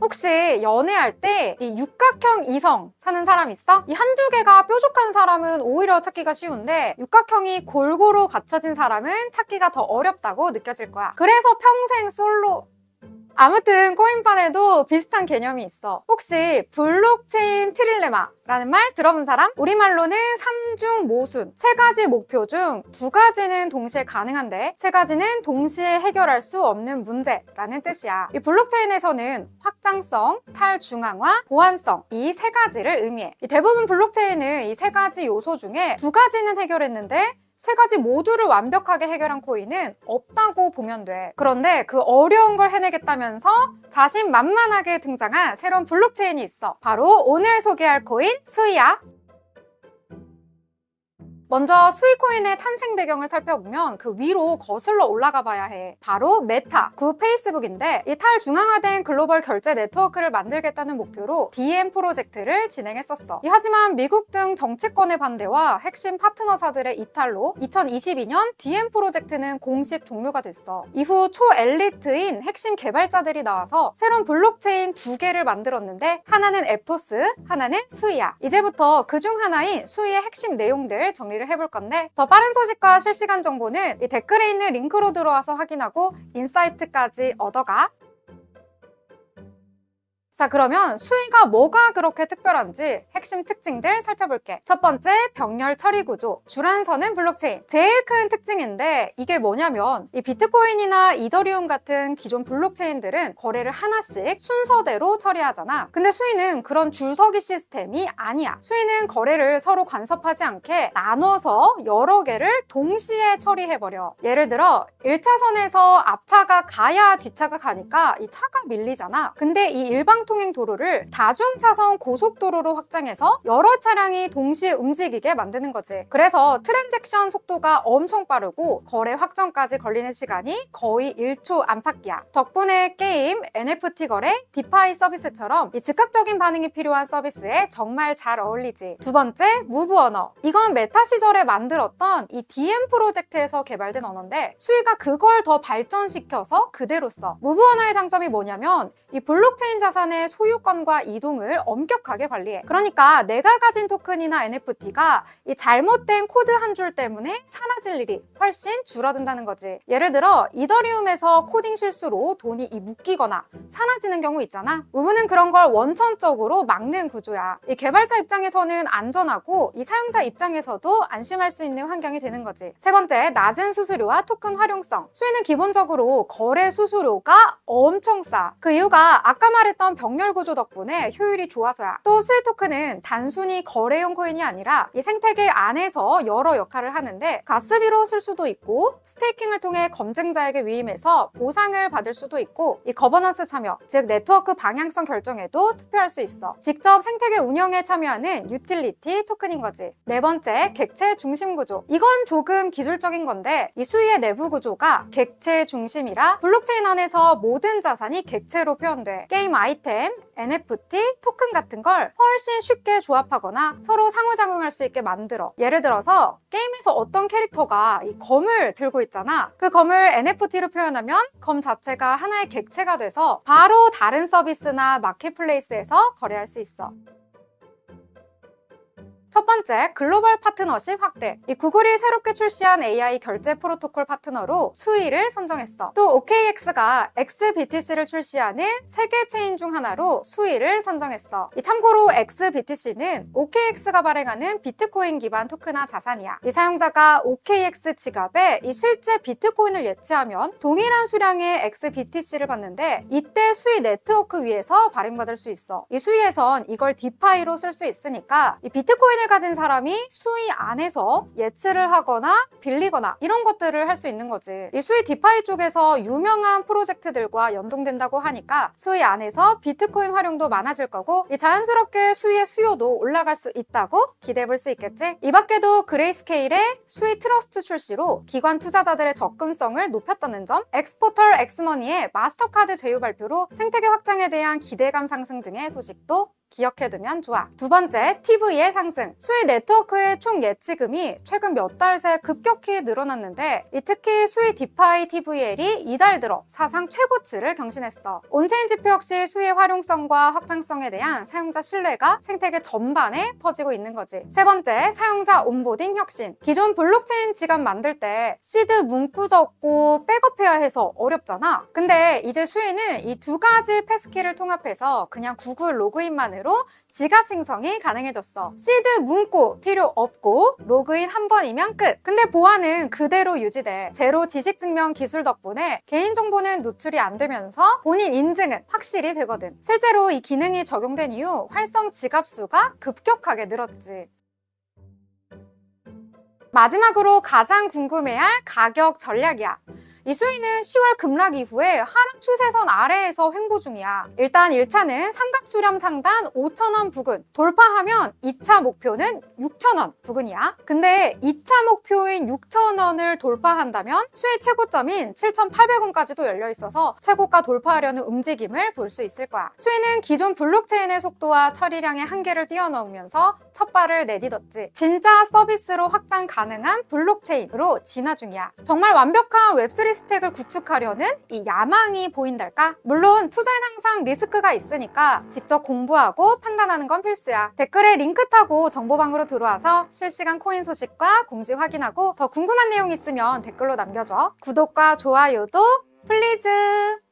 혹시 연애할 때 이 육각형 이성 찾는 사람 있어? 이 한두 개가 뾰족한 사람은 오히려 찾기가 쉬운데 육각형이 골고루 갖춰진 사람은 찾기가 더 어렵다고 느껴질 거야. 그래서 평생 솔로. 아무튼 코인판에도 비슷한 개념이 있어. 혹시 블록체인 트릴레마라는 말 들어본 사람? 우리말로는 삼중 모순, 세 가지 목표 중 두 가지는 동시에 가능한데 세 가지는 동시에 해결할 수 없는 문제라는 뜻이야. 이 블록체인에서는 확장성, 탈중앙화, 보안성 이 세 가지를 의미해. 대부분 블록체인은 이 세 가지 요소 중에 두 가지는 해결했는데 세 가지 모두를 완벽하게 해결한 코인은 없다고 보면 돼. 그런데 그 어려운 걸 해내겠다면서 자신만만하게 등장한 새로운 블록체인이 있어. 바로 오늘 소개할 코인 수이야. 먼저 수이 코인의 탄생 배경을 살펴보면 그 위로 거슬러 올라가 봐야 해. 바로 메타, 구 페이스북인데 이 탈중앙화된 글로벌 결제 네트워크를 만들겠다는 목표로 DM 프로젝트를 진행했었어. 하지만 미국 등 정치권의 반대와 핵심 파트너사들의 이탈로 2022년 DM 프로젝트는 공식 종료가 됐어. 이후 초엘리트인 핵심 개발자들이 나와서 새로운 블록체인 두 개를 만들었는데 하나는 에포스, 하나는 수이야. 이제부터 그중 하나인 수이의 핵심 내용들 정리를 해볼 건데 더 빠른 소식과 실시간 정보는 이 댓글에 있는 링크로 들어와서 확인하고 인사이트까지 얻어가. 자, 그러면 수이가 뭐가 그렇게 특별한지 핵심 특징들 살펴볼게. 첫 번째, 병렬 처리 구조. 줄안서는 블록체인. 제일 큰 특징인데 이게 뭐냐면 이 비트코인이나 이더리움 같은 기존 블록체인들은 거래를 하나씩 순서대로 처리하잖아. 근데 수이는 그런 줄서기 시스템이 아니야. 수이는 거래를 서로 간섭하지 않게 나눠서 여러 개를 동시에 처리해버려. 예를 들어 1차선에서 앞차가 가야 뒷차가 가니까 이 차가 밀리잖아. 근데 이 일방 통행 도로를 다중차선 고속도로로 확장해서 여러 차량이 동시에 움직이게 만드는 거지. 그래서 트랜잭션 속도가 엄청 빠르고 거래 확정까지 걸리는 시간이 거의 1초 안팎이야. 덕분에 게임, NFT 거래, 디파이 서비스처럼 이 즉각적인 반응이 필요한 서비스에 정말 잘 어울리지. 두 번째, 무브 언어. 이건 메타 시절에 만들었던 이 DM 프로젝트에서 개발된 언어인데 수이가 그걸 더 발전시켜서 그대로 써. 무브 언어의 장점이 뭐냐면 이 블록체인 자산의 소유권과 이동을 엄격하게 관리해. 그러니까 내가 가진 토큰이나 NFT가 이 잘못된 코드 한 줄 때문에 사라질 일이 훨씬 줄어든다는 거지. 예를 들어 이더리움에서 코딩 실수로 돈이 묶이거나 사라지는 경우 있잖아. 무브는 그런 걸 원천적으로 막는 구조야. 이 개발자 입장에서는 안전하고 이 사용자 입장에서도 안심할 수 있는 환경이 되는 거지. 세 번째, 낮은 수수료와 토큰 활용성. 수이는 기본적으로 거래 수수료가 엄청 싸. 그 이유가 아까 말했던 병렬 구조 덕분에 효율이 좋아서야. 또 수이 토큰은 단순히 거래용 코인이 아니라 이 생태계 안에서 여러 역할을 하는데 가스비로 쓸 수도 있고 스테이킹을 통해 검증자에게 위임해서 보상을 받을 수도 있고 이 거버넌스 참여, 즉 네트워크 방향성 결정에도 투표할 수 있어. 직접 생태계 운영에 참여하는 유틸리티 토큰인 거지. 네 번째, 객체 중심 구조. 이건 조금 기술적인 건데 이 수이의 내부 구조가 객체 중심이라 블록체인 안에서 모든 자산이 객체로 표현돼. 게임 아이템, NFT, 토큰 같은 걸 훨씬 쉽게 조합하거나 서로 상호작용할 수 있게 만들어. 예를 들어서 게임에서 어떤 캐릭터가 이 검을 들고 있잖아. 그 검을 NFT로 표현하면 검 자체가 하나의 객체가 돼서 바로 다른 서비스나 마켓플레이스에서 거래할 수 있어. 첫 번째, 글로벌 파트너십 확대. 이 구글이 새롭게 출시한 AI 결제 프로토콜 파트너로 수이를 선정했어. 또 OKX가 XBTC를 출시하는 세계 체인 중 하나로 수이를 선정했어. 참고로 XBTC는 OKX가 발행하는 비트코인 기반 토큰화 자산이야. 이 사용자가 OKX 지갑에 이 실제 비트코인을 예치하면 동일한 수량의 XBTC를 받는데 이때 수이 네트워크 위에서 발행받을 수 있어. 이 수이에선 이걸 디파이로 쓸 수 있으니까 이 비트코인을 가진 사람이 수이 안에서 예치를 하거나 빌리거나 이런 것들을 할 수 있는 거지. 이 수이 디파이 쪽에서 유명한 프로젝트들과 연동된다고 하니까 수이 안에서 비트코인 활용도 많아질 거고 이 자연스럽게 수이의 수요도 올라갈 수 있다고 기대해 볼 수 있겠지? 이 밖에도 그레이스케일의 수이 트러스트 출시로 기관 투자자들의 접근성을 높였다는 점, 엑스포털 엑스머니의 마스터카드 제휴 발표로 생태계 확장에 대한 기대감 상승 등의 소식도 기억해두면 좋아. 두 번째, TVL 상승. 수의 네트워크의 총 예치금이 최근 몇 달 새 급격히 늘어났는데 특히 수의 디파이 TVL이 이달 들어 사상 최고치를 경신했어. 온체인 지표 역시 수의 활용성과 확장성에 대한 사용자 신뢰가 생태계 전반에 퍼지고 있는 거지. 세 번째, 사용자 온보딩 혁신. 기존 블록체인 지갑 만들 때 시드 문구 적고 백업해야 해서 어렵잖아. 근데 이제 수에는 이 두 가지 패스키를 통합해서 그냥 구글 로그인만으로 지갑 생성이 가능해졌어. 시드 문구 필요 없고 로그인 한 번이면 끝. 근데 보안은 그대로 유지돼. 제로 지식증명 기술 덕분에 개인정보는 노출이 안 되면서 본인 인증은 확실히 되거든. 실제로 이 기능이 적용된 이후 활성 지갑 수가 급격하게 늘었지. 마지막으로 가장 궁금해할 가격 전략이야. 이 수위는 10월 급락 이후에 하락 추세선 아래에서 횡보 중이야. 일단 1차는 삼각수렴 상단 5,000원 부근 돌파하면 2차 목표는 6,000원 부근이야. 근데 2차 목표인 6,000원을 돌파한다면 수의 최고점인 7,800원까지도 열려 있어서 최고가 돌파하려는 움직임을 볼 수 있을 거야. 수위는 기존 블록체인의 속도와 처리량의 한계를 뛰어넘으면서 첫 발을 내딛었지. 진짜 서비스로 확장 가능한 블록체인으로 진화 중이야. 정말 완벽한 웹3 스택을 구축하려는 이 야망이 보인달까? 물론 투자엔 항상 리스크가 있으니까 직접 공부하고 판단하는 건 필수야. 댓글에 링크 타고 정보방으로 들어와서 실시간 코인 소식과 공지 확인하고 더 궁금한 내용 있으면 댓글로 남겨줘. 구독과 좋아요도 플리즈!